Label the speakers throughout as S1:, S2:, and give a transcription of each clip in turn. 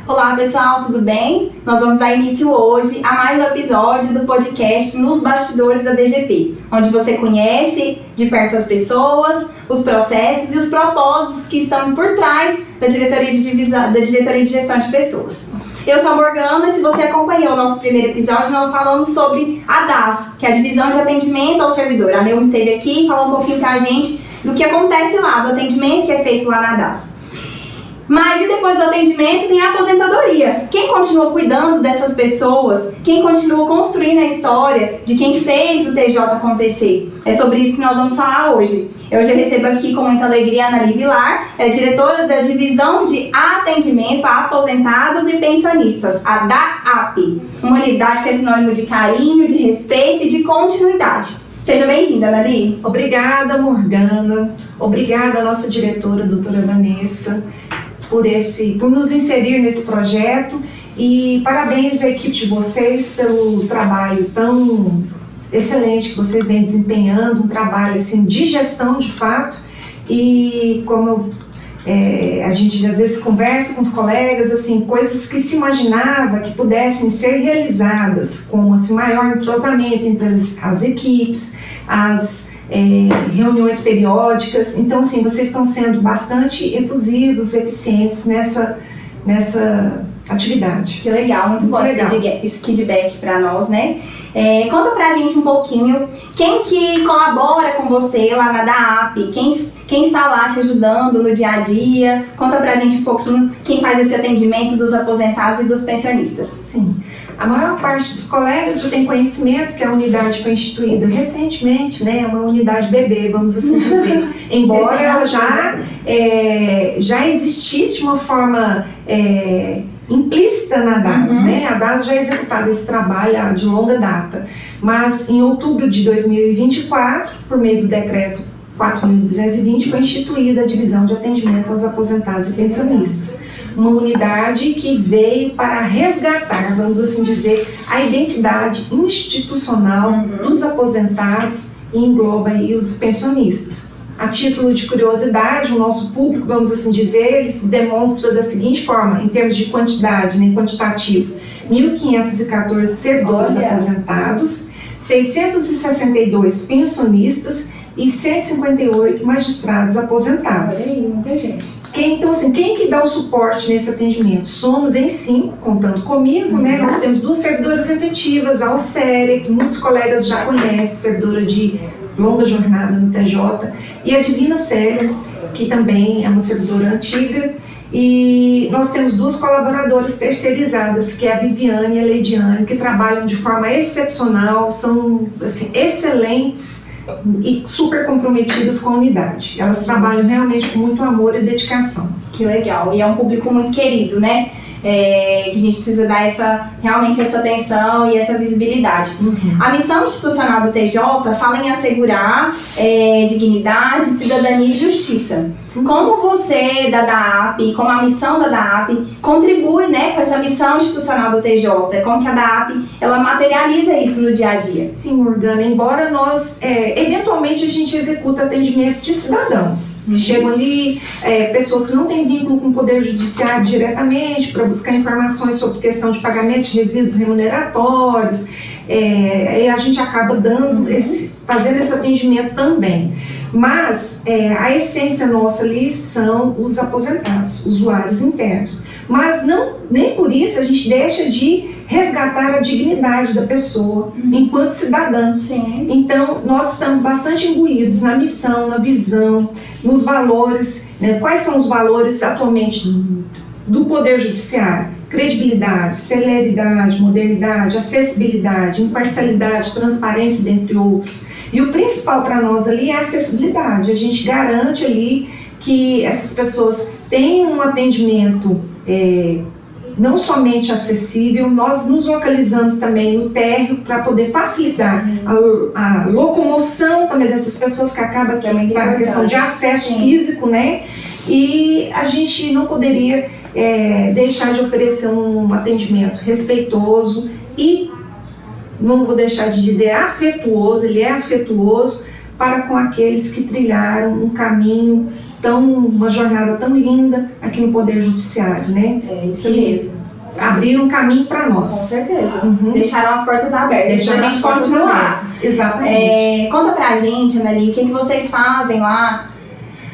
S1: Olá pessoal, tudo bem? Nós vamos dar início hoje a mais um episódio do podcast Nos Bastidores da DGP, onde você conhece de perto as pessoas, os processos e os propósitos que estão por trás da Diretoria de Gestão de Pessoas. Eu sou a Morgana e se você acompanhou o nosso primeiro episódio, nós falamos sobre a DAS, que é a Divisão de Atendimento ao Servidor. A Neuza esteve aqui e falou um pouquinho pra gente do que acontece lá, do atendimento que é feito lá na DAS. Mas e depois do atendimento tem a aposentadoria. Quem continua cuidando dessas pessoas, quem continua construindo a história de quem fez o TJ acontecer. É sobre isso que nós vamos falar hoje. Eu já recebo aqui com muita alegria a Ana Vilar, diretora da Divisão de Atendimento a Aposentados e Pensionistas, a DAAP, uma unidade que é sinônimo de carinho, de respeito e de continuidade. Seja bem-vinda, Nali.
S2: Obrigada, Morgana. Obrigada, nossa diretora, doutora Vanessa, por nos inserir nesse projeto, e parabéns à equipe de vocês pelo trabalho tão excelente que vocês vêm desempenhando, um trabalho assim, de gestão de fato, e como a gente às vezes conversa com os colegas, assim, coisas que se imaginava que pudessem ser realizadas, como assim, maior entrosamento entre as equipes, as reuniões periódicas. Então, assim, vocês estão sendo bastante efusivos, eficientes nessa atividade.
S1: Que legal, muito bom esse feedback para nós, né? Conta pra gente um pouquinho, quem que colabora com você lá na DAAP, quem está lá te ajudando no dia a dia? Conta pra gente um pouquinho quem faz esse atendimento dos aposentados e dos pensionistas.
S2: Sim. A maior parte dos colegas já tem conhecimento que a unidade foi instituída recentemente, né, é uma unidade bebê, vamos assim dizer, embora ela já existisse de uma forma implícita na DAS, né? A DAS já executava esse trabalho de longa data, mas em outubro de 2024, por meio do decreto 4.220, foi instituída a Divisão de Atendimento aos Aposentados e Pensionistas, uma unidade que veio para resgatar, vamos assim dizer, a identidade institucional dos aposentados e engloba aí os pensionistas. A título de curiosidade, o nosso público, vamos assim dizer, ele se demonstra da seguinte forma, em termos de quantidade, né, quantitativo: 1.514 servidores aposentados, 662 pensionistas e 158 magistrados aposentados.
S1: Olha aí, muita gente.
S2: Então, assim, quem que dá o suporte nesse atendimento? Somos em 5, contando comigo, né? Nós temos 2 servidoras efetivas, a Alcéria, que muitos colegas já conhecem, servidora de longa jornada no TJ, e a Divina Célia, que também é uma servidora antiga, e nós temos 2 colaboradoras terceirizadas, que é a Viviane e a Leidiane, que trabalham de forma excepcional, são assim, excelentes e super comprometidas com a unidade. Elas trabalham realmente com muito amor e dedicação.
S1: Que legal, e é um público muito querido, né? Que a gente precisa dar realmente essa atenção e essa visibilidade. A missão institucional do TJ fala em assegurar dignidade, cidadania e justiça. Como você da DAAP, como a missão da DAAP contribui, né, com essa missão institucional do TJ? Como que a DAAP ela materializa isso no dia a dia?
S2: Sim, Morgana, embora nós, eventualmente a gente executa atendimento de cidadãos. Chegam ali pessoas que não têm vínculo com o Poder Judiciário diretamente para buscar informações sobre questão de pagamento de resíduos remuneratórios, e a gente acaba fazendo esse atendimento também. Mas a essência nossa ali são os aposentados, usuários internos. Mas nem por isso a gente deixa de resgatar a dignidade da pessoa enquanto cidadã.
S1: Sim.
S2: Então, nós estamos bastante imbuídos na missão, na visão, nos valores, né? Quais são os valores atualmente do Poder Judiciário? Credibilidade, celeridade, modernidade, acessibilidade, imparcialidade, transparência, dentre outros. E o principal para nós ali é a acessibilidade. A gente garante ali que essas pessoas tenham um atendimento não somente acessível, nós nos localizamos também no térreo para poder facilitar a locomoção também dessas pessoas, que acaba que é a questão de acesso físico, né? E a gente não poderia deixar de oferecer um atendimento respeitoso e, não vou deixar de dizer, afetuoso. Ele é afetuoso para com aqueles que trilharam um caminho uma jornada tão linda aqui no Poder Judiciário, né?
S1: É isso mesmo.
S2: abriram um caminho para
S1: Com
S2: nós.
S1: certeza.
S2: Uhum.
S1: Deixaram as portas abertas.
S2: Deixaram as portas abertas. Exatamente.
S1: Conta pra gente, Anneli, o que vocês fazem lá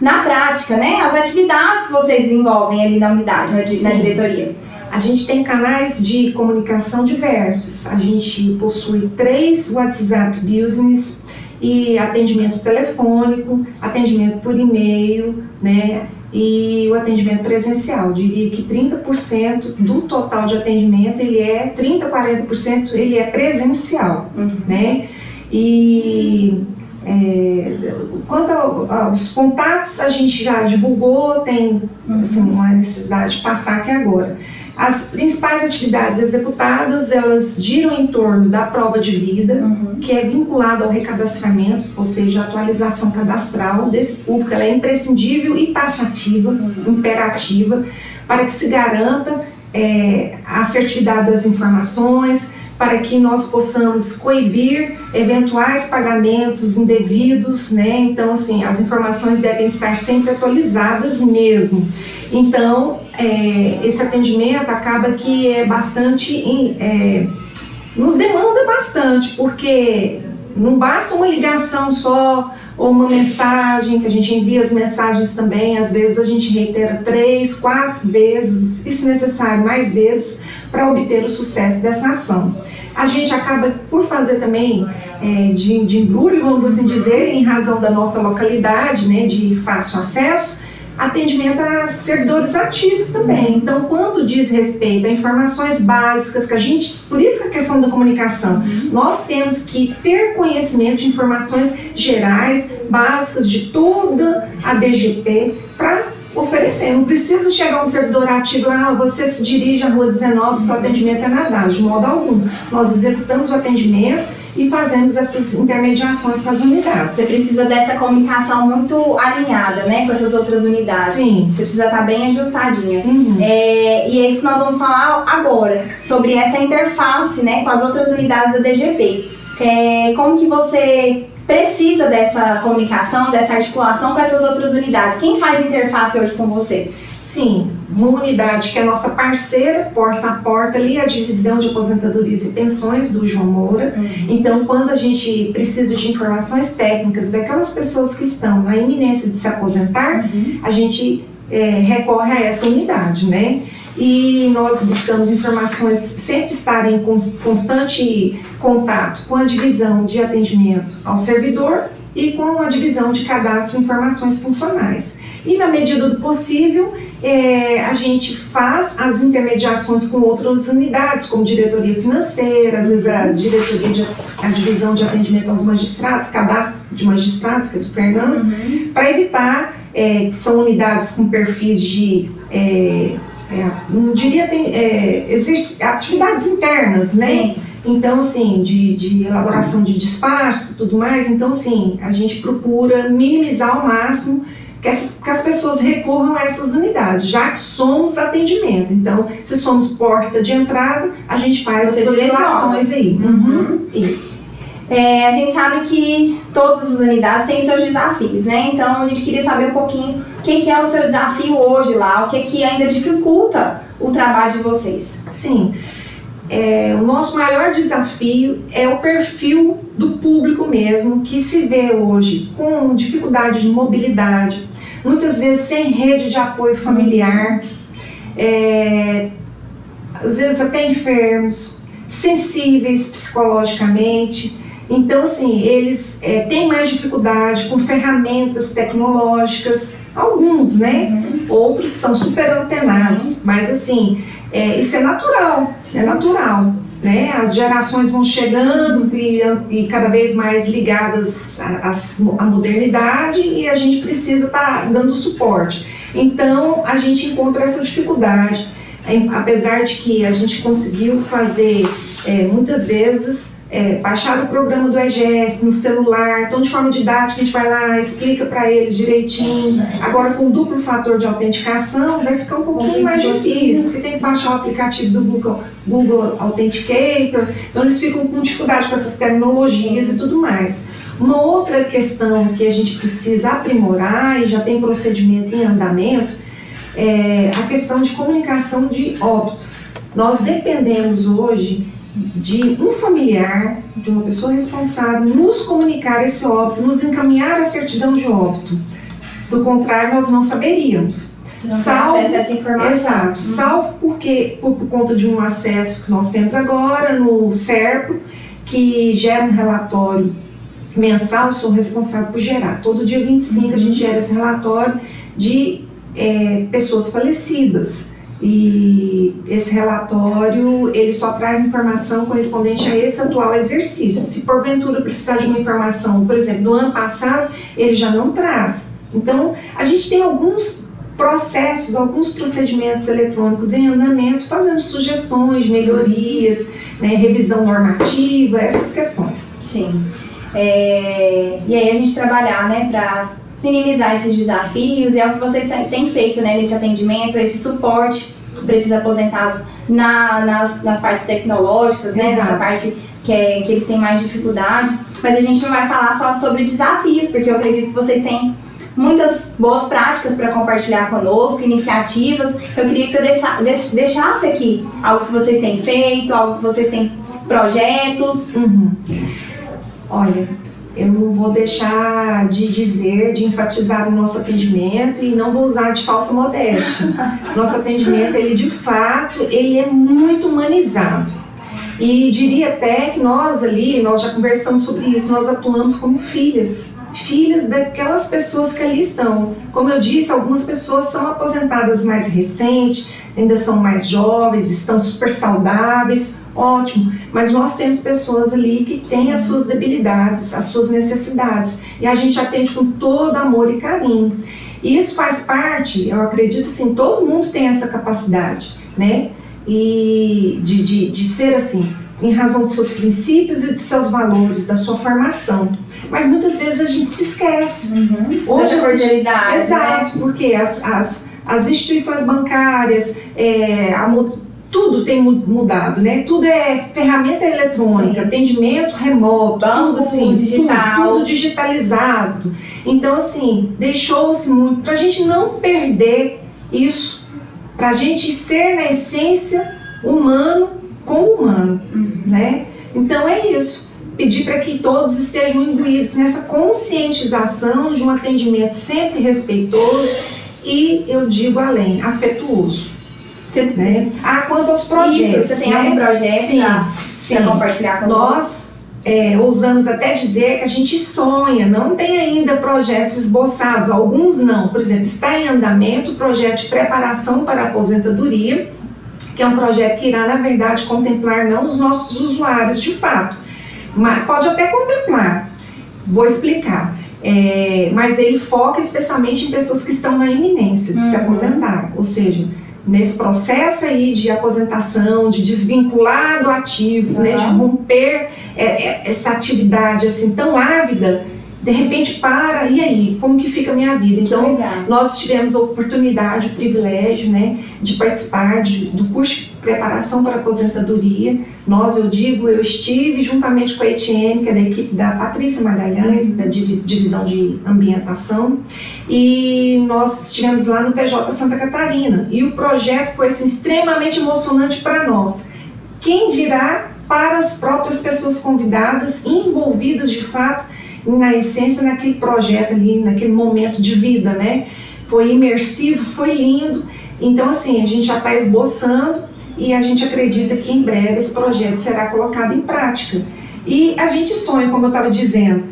S1: na prática, né? As atividades que vocês desenvolvem ali na unidade, na diretoria.
S2: A gente tem canais de comunicação diversos. A gente possui 3 WhatsApp Business e atendimento telefônico, atendimento por e-mail, né? E o atendimento presencial. Diria que 30% do total de atendimento, 30%, 40% ele é presencial, né? E quanto aos contatos, a gente já divulgou, tem assim, uma necessidade de passar aqui agora. As principais atividades executadas, elas giram em torno da prova de vida, que é vinculada ao recadastramento, ou seja, a atualização cadastral desse público. Ela é imprescindível e taxativa, imperativa, para que se garanta a assertividade das informações, para que nós possamos coibir eventuais pagamentos indevidos, né? Então, assim, as informações devem estar sempre atualizadas mesmo. Então, esse atendimento acaba que é bastante, nos demanda bastante, porque não basta uma ligação só, ou uma mensagem, que a gente envia as mensagens também, às vezes a gente reitera 3, 4 vezes, e se necessário mais vezes, para obter o sucesso dessa ação. A gente acaba por fazer também de embrulho, vamos assim dizer, em razão da nossa localidade, né, de fácil acesso, atendimento a servidores ativos também. Então, quando diz respeito a informações básicas, que a gente, por isso que a questão da comunicação, nós temos que ter conhecimento de informações gerais, básicas de toda a DGP para oferecer. Não precisa chegar um servidor ativo lá, você se dirige à Rua 19, seu atendimento é na DAS, de modo algum. Nós executamos o atendimento e fazemos essas intermediações com as unidades.
S1: Você precisa dessa comunicação muito alinhada, né, com essas outras unidades.
S2: Sim.
S1: Você precisa estar bem ajustadinha. E é isso que nós vamos falar agora, sobre essa interface, né, com as outras unidades da DGP. Como que você precisa dessa comunicação, dessa articulação com essas outras unidades? Quem faz interface hoje com você?
S2: Sim, uma unidade que é nossa parceira, porta a porta, ali a divisão de aposentadorias e pensões do João Moura. Então, quando a gente precisa de informações técnicas daquelas pessoas que estão na iminência de se aposentar, a gente recorre a essa unidade, né? E nós buscamos informações, sempre estar em constante contato com a divisão de atendimento ao servidor e com a divisão de cadastro e informações funcionais. E na medida do possível, a gente faz as intermediações com outras unidades, como diretoria financeira, às vezes a divisão de atendimento aos magistrados, cadastro de magistrados, que é do Fernando, para evitar que são unidades com perfis de não diria, atividades internas, né? Sim. Então, assim, de elaboração de despachos e tudo mais. Então, assim, a gente procura minimizar ao máximo que as pessoas recorram a essas unidades, já que somos atendimento. Então, se somos porta de entrada, a gente faz essas relações aí. Isso.
S1: A gente sabe que todas as unidades têm seus desafios, né? Então, a gente queria saber um pouquinho o que é o seu desafio hoje lá, o que ainda dificulta o trabalho de vocês.
S2: Sim, o nosso maior desafio é o perfil do público mesmo, que se vê hoje com dificuldade de mobilidade, muitas vezes sem rede de apoio familiar, às vezes até enfermos, sensíveis psicologicamente. Então, assim, eles têm mais dificuldade com ferramentas tecnológicas, alguns, né? Outros são super antenados, mas assim, isso é natural, né? As gerações vão chegando e cada vez mais ligadas à modernidade e a gente precisa estar dando suporte. Então, a gente encontra essa dificuldade, apesar de que a gente conseguiu fazer muitas vezes baixar o programa do EGS no celular, então de forma didática a gente vai lá, explica para ele direitinho. Agora com duplo fator de autenticação vai ficar um pouquinho mais difícil, porque tem que baixar o aplicativo do Google Authenticator, então eles ficam com dificuldade com essas tecnologias e tudo mais. Uma outra questão que a gente precisa aprimorar e já tem procedimento em andamento a questão de comunicação de óbitos. Nós dependemos hoje de um familiar, de uma pessoa responsável, nos comunicar esse óbito, nos encaminhar a certidão de óbito. Do contrário, nós não saberíamos.
S1: Salvo essa informação.
S2: Exato, salvo porque, por conta de um acesso que nós temos agora no SERPRO, que gera um relatório mensal, sou responsável por gerar. Todo dia 25 a gente gera esse relatório de pessoas falecidas. E esse relatório, ele só traz informação correspondente a esse atual exercício. Se porventura precisar de uma informação, por exemplo, do ano passado, ele já não traz. Então, a gente tem alguns processos, alguns procedimentos eletrônicos em andamento, fazendo sugestões, melhorias, né, revisão normativa, essas questões.
S1: Sim. E aí a gente trabalhar, né, para minimizar esses desafios, e é o que vocês têm feito, né, nesse atendimento, esse suporte para esses aposentados nas partes tecnológicas, né, nessa parte que eles têm mais dificuldade. Mas a gente não vai falar só sobre desafios, porque eu acredito que vocês têm muitas boas práticas para compartilhar conosco, iniciativas. Eu queria que você deixasse aqui algo que vocês têm feito, algo que vocês têm projetos.
S2: Olha, eu não vou deixar de dizer, de enfatizar o nosso atendimento e não vou usar de falsa modéstia. Nosso atendimento, ele de fato, ele é muito humanizado. E diria até que nós já conversamos sobre isso, nós atuamos como filhas daquelas pessoas que ali estão. Como eu disse, algumas pessoas são aposentadas mais recentes, ainda são mais jovens, estão super saudáveis, ótimo, mas nós temos pessoas ali que têm as suas debilidades, as suas necessidades, e a gente atende com todo amor e carinho. E isso faz parte, eu acredito assim, todo mundo tem essa capacidade, né, e de ser assim, em razão dos seus princípios e de seus valores, da sua formação. Mas muitas vezes a gente se esquece.
S1: Hoje a cordialidade,
S2: exato, né? Porque as instituições bancárias, tudo tem mudado, né? Tudo é ferramenta eletrônica, sim, atendimento remoto, banco, tudo assim,
S1: digital,
S2: tudo digitalizado. Então, assim, deixou-se muito para a gente não perder isso, para a gente ser na essência humano com humano, né? Então é isso. Pedir para que todos estejam imbuídos nessa conscientização de um atendimento sempre respeitoso e, eu digo além, afetuoso. Né? Quanto aos projetos.
S1: Isso, você tem algum projeto para compartilhar com
S2: nós? Ousamos até dizer que a gente sonha, não tem ainda projetos esboçados, alguns não. Por exemplo, está em andamento o projeto de preparação para a aposentadoria, que é um projeto que irá, na verdade, contemplar não os nossos usuários de fato, mas pode até contemplar, vou explicar, mas ele foca especialmente em pessoas que estão na iminência de se aposentar, ou seja, nesse processo aí de aposentação, de desvincular do ativo, né, de romper essa atividade assim tão ávida, de repente para, e aí, como que fica a minha vida? Então, nós tivemos a oportunidade, o privilégio, né, de participar do curso de preparação para a aposentadoria. Eu estive juntamente com a Etienne, que é da equipe da Patrícia Magalhães, da Divisão de Ambientação, e nós estivemos lá no PJ Santa Catarina, e o projeto foi assim, extremamente emocionante para nós. Quem dirá para as próprias pessoas convidadas, envolvidas de fato, na essência, naquele projeto ali, naquele momento de vida, né? Foi imersivo, foi lindo. Então, assim, a gente já está esboçando e a gente acredita que em breve esse projeto será colocado em prática. E a gente sonha, como eu estava dizendo,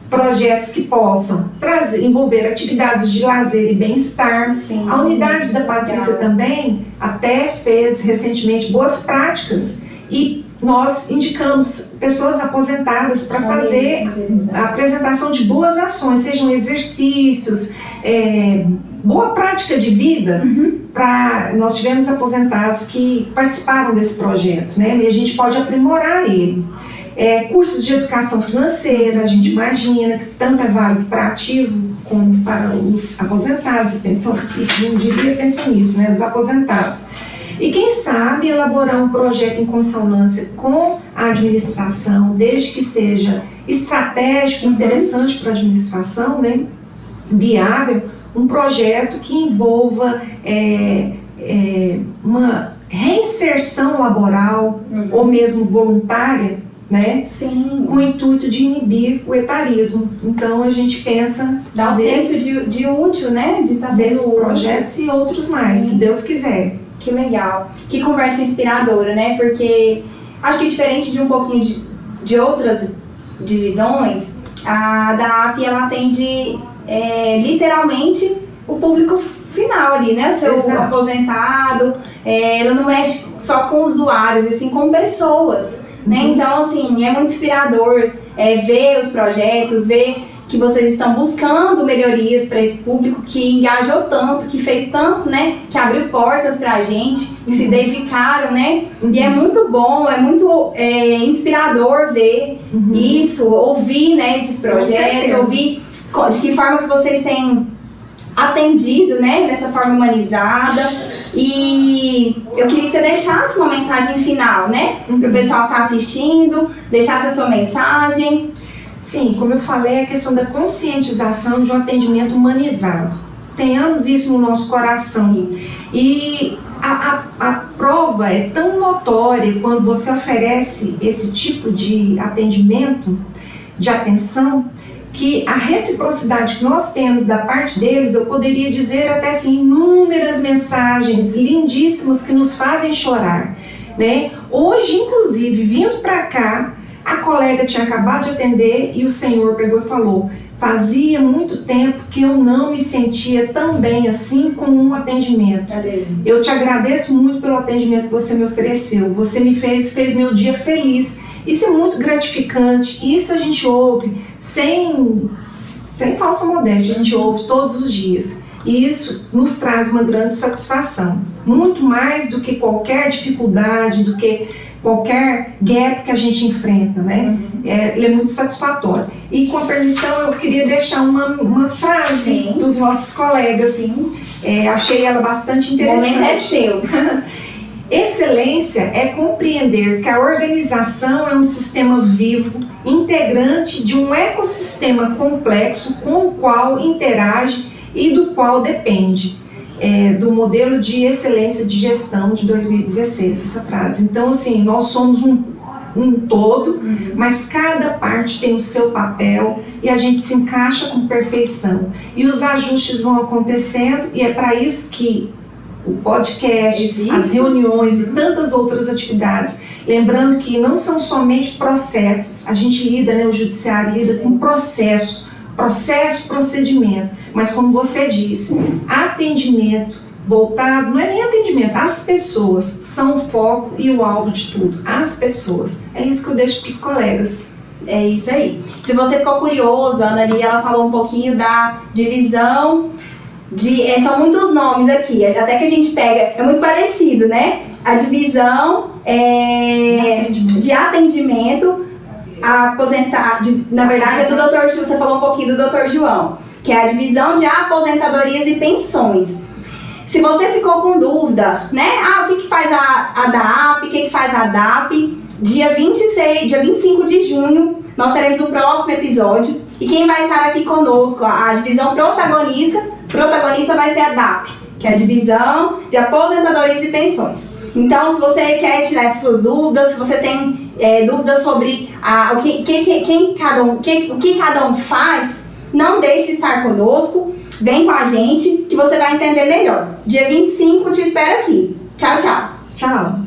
S2: projetos que possam envolver atividades de lazer e bem-estar. A unidade da Patrícia também até fez recentemente boas práticas e nós indicamos pessoas aposentadas para fazer a apresentação de boas ações, sejam exercícios, boa prática de vida. Nós tivemos aposentados que participaram desse projeto, né? E a gente pode aprimorar ele. Cursos de educação financeira, a gente imagina que tanto é válido para ativo como para os aposentados, não diria pensionistas, né? Os aposentados. E quem sabe elaborar um projeto em consonância com a administração, desde que seja estratégico, interessante para a administração, né, viável, um projeto que envolva uma reinserção laboral ou mesmo voluntária, né?
S1: Sim.
S2: Com o intuito de inibir o etarismo. Então a gente pensa
S1: dá um senso de útil, né? De estar sendo
S2: desses
S1: útil.
S2: projetos e outros mais, se Deus quiser.
S1: Que legal. Que conversa inspiradora, né? Porque acho que diferente de um pouquinho de outras divisões, a da AP ela atende literalmente o público final ali, né? O seu
S2: Exato.
S1: Aposentado. Ela não mexe só com usuários, e sim com pessoas, né? Então, assim, é muito inspirador ver os projetos, ver que vocês estão buscando melhorias para esse público que engajou tanto, que fez tanto, né? Que abriu portas para a gente, que se dedicaram, né? E é muito bom, é muito inspirador ver isso, ouvir, né, esses projetos, ouvir de que forma que vocês têm atendido, né, dessa forma humanizada. E eu queria que você deixasse uma mensagem final, né, para o pessoal que está assistindo, deixasse a sua mensagem.
S2: Sim, como eu falei, a questão da conscientização de um atendimento humanizado. Tenhamos isso no nosso coração. E a prova é tão notória quando você oferece esse tipo de atendimento, de atenção, que a reciprocidade que nós temos da parte deles, eu poderia dizer até assim, inúmeras mensagens lindíssimas que nos fazem chorar, né? Hoje, inclusive, vindo para cá, a colega tinha acabado de atender e o senhor pegou e falou: fazia muito tempo que eu não me sentia tão bem assim com um atendimento. Eu te agradeço muito pelo atendimento que você me ofereceu, você me fez meu dia feliz. Isso é muito gratificante, isso a gente ouve sem falsa modéstia, a gente ouve todos os dias. E isso nos traz uma grande satisfação, muito mais do que qualquer dificuldade, do que qualquer gap que a gente enfrenta, né? Ele é muito satisfatório. E com a permissão, eu queria deixar uma frase dos nossos colegas. Achei ela bastante interessante.
S1: O momento é seu.
S2: Excelência é compreender que a organização é um sistema vivo, integrante de um ecossistema complexo com o qual interage e do qual depende. Do modelo de excelência de gestão de 2016, essa frase. Então, assim, nós somos um todo, mas cada parte tem o seu papel e a gente se encaixa com perfeição. E os ajustes vão acontecendo e é para isso que o podcast, as reuniões e tantas outras atividades. Lembrando que não são somente processos, a gente lida, né, o judiciário lida com processo, procedimento, mas como você disse, atendimento voltado, não é nem atendimento, as pessoas são o foco e o alvo de tudo, as pessoas. É isso que eu deixo para os colegas.
S1: É isso aí. Se você ficou curioso, a Ana ali, ela falou um pouquinho da divisão são muitos nomes aqui, até que a gente pega, é muito parecido, né? A divisão de atendimento na verdade é do Dr. João, você falou um pouquinho do Dr. João, que é a divisão de aposentadorias e pensões. Se você ficou com dúvida, né? O que faz a DAP, o que faz a DAP, dia 25 de junho, nós teremos o próximo episódio. E quem vai estar aqui conosco, a divisão protagonista vai ser a DAP, que é a divisão de aposentadorias e pensões. Então, se você quer tirar as suas dúvidas, se você tem dúvidas sobre o que cada um faz, não deixe de estar conosco, vem com a gente que você vai entender melhor. Dia 25 te espero aqui. Tchau, tchau.
S2: Tchau.